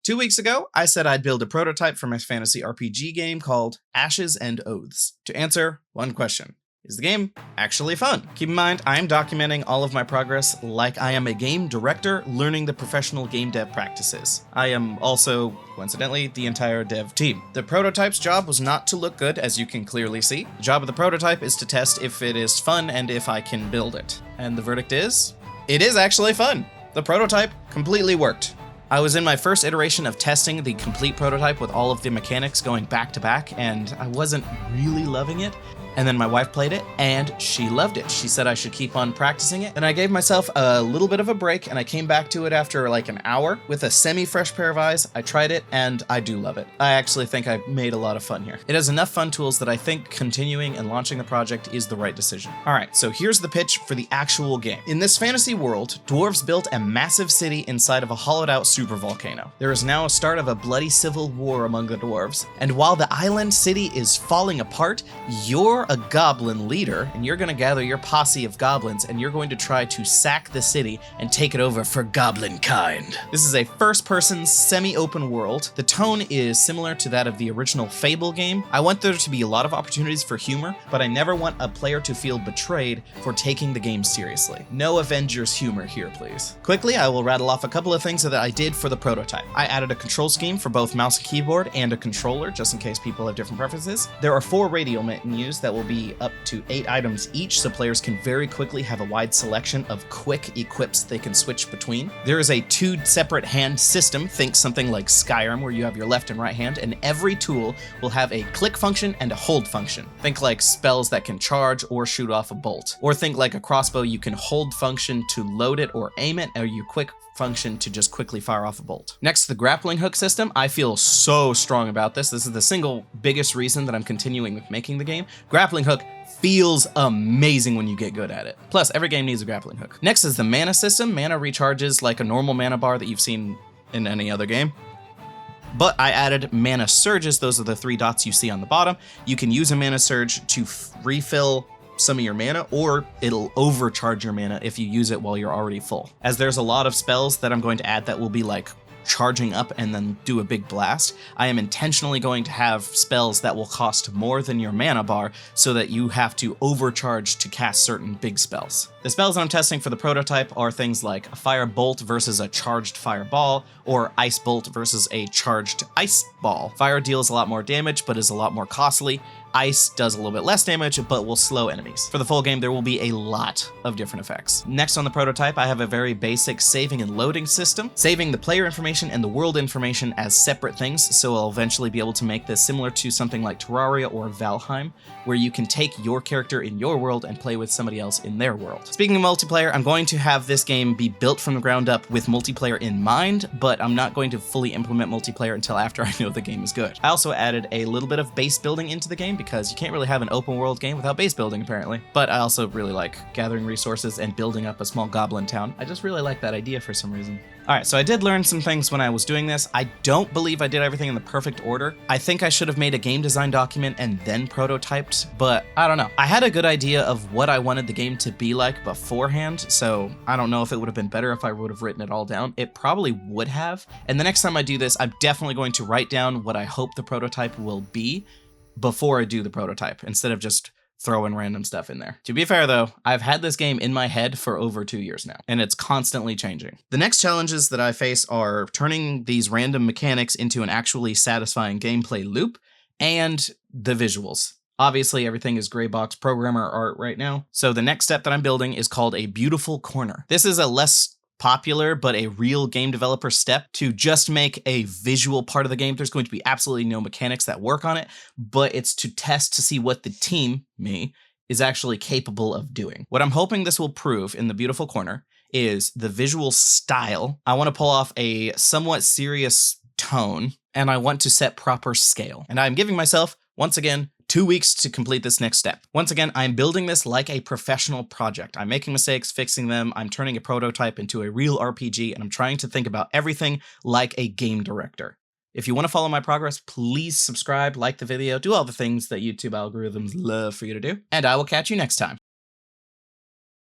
2 weeks ago, I said I'd build a prototype for my fantasy RPG game called Ashes and Oaths. To answer one question: is the game actually fun? Keep in mind, I am documenting all of my progress like I am a game director learning the professional game dev practices. I am also, coincidentally, the entire dev team. The prototype's job was not to look good, as you can clearly see. The job of the prototype is to test if it is fun and if I can build it. And the verdict is, it is actually fun. The prototype completely worked. I was in my first iteration of testing the complete prototype with all of the mechanics going back to back, and I wasn't really loving it. And then my wife played it, and she loved it. She said I should keep on practicing it. And I gave myself a little bit of a break, and I came back to it after like an hour with a semi-fresh pair of eyes. I tried it, and I do love it. I actually think I made a lot of fun here. It has enough fun tools that I think continuing and launching the project is the right decision. All right, so here's the pitch for the actual game. In this fantasy world, dwarves built a massive city inside of a hollowed-out super-volcano. There is now a start of a bloody civil war among the dwarves, and while the island city is falling apart, you're a goblin leader, and you're going to gather your posse of goblins, and you're going to try to sack the city and take it over for goblin kind. This is a first-person, semi-open world. The tone is similar to that of the original Fable game. I want there to be a lot of opportunities for humor, but I never want a player to feel betrayed for taking the game seriously. No Avengers humor here, please. Quickly, I will rattle off a couple of things that I did for the prototype. I added a control scheme for both mouse and keyboard and a controller, just in case people have different preferences. There are 4 radial menus that will be up to 8 items each, so players can very quickly have a wide selection of quick equips they can switch between. There is a 2 separate hand system, think something like Skyrim where you have your left and right hand, and every tool will have a click function and a hold function. Think like spells that can charge or shoot off a bolt. Or think like a crossbow, you can hold function to load it or aim it, or you quick function to just quickly fire off a bolt. Next, the grappling hook system. I feel so strong about this. This is the single biggest reason that I'm continuing with making the game. Grappling hook feels amazing when you get good at it. Plus, every game needs a grappling hook. Next is the mana system. Mana recharges like a normal mana bar that you've seen in any other game. But I added mana surges. Those are the 3 dots you see on the bottom. You can use a mana surge to refill some of your mana, or it'll overcharge your mana if you use it while you're already full. As there's a lot of spells that I'm going to add that will be like charging up and then do a big blast, I am intentionally going to have spells that will cost more than your mana bar so that you have to overcharge to cast certain big spells. The spells that I'm testing for the prototype are things like a fire bolt versus a charged fireball, or ice bolt versus a charged ice ball. Fire deals a lot more damage but is a lot more costly. Ice does a little bit less damage, but will slow enemies. For the full game, there will be a lot of different effects. Next on the prototype, I have a very basic saving and loading system, saving the player information and the world information as separate things, so I'll eventually be able to make this similar to something like Terraria or Valheim, where you can take your character in your world and play with somebody else in their world. Speaking of multiplayer, I'm going to have this game be built from the ground up with multiplayer in mind, but I'm not going to fully implement multiplayer until after I know the game is good. I also added a little bit of base building into the game, because you can't really have an open world game without base building, apparently. But I also really like gathering resources and building up a small goblin town. I just really like that idea for some reason. Alright, so I did learn some things when I was doing this. I don't believe I did everything in the perfect order. I think I should have made a game design document and then prototyped, but I don't know. I had a good idea of what I wanted the game to be like beforehand, so I don't know if it would have been better if I would have written it all down. It probably would have. And the next time I do this, I'm definitely going to write down what I hope the prototype will be before I do the prototype, instead of just throwing random stuff in there. To be fair though, I've had this game in my head for over 2 years now, and it's constantly changing. The next challenges that I face are turning these random mechanics into an actually satisfying gameplay loop, and the visuals. Obviously, everything is gray box programmer art right now, so the next step that I'm building is called a beautiful corner. This is a less popular but a real game developer step to just make a visual part of the game. There's going to be absolutely no mechanics that work on it, but it's to test to see what the team, me, is actually capable of doing. What I'm hoping this will prove in the beautiful corner is the visual style. I want to pull off a somewhat serious tone, and I want to set proper scale. And I'm giving myself, once again, 2 weeks to complete this next step. Once again, I'm building this like a professional project. I'm making mistakes, fixing them, I'm turning a prototype into a real RPG, and I'm trying to think about everything like a game director. If you want to follow my progress, please subscribe, like the video, do all the things that YouTube algorithms love for you to do, and I will catch you next time.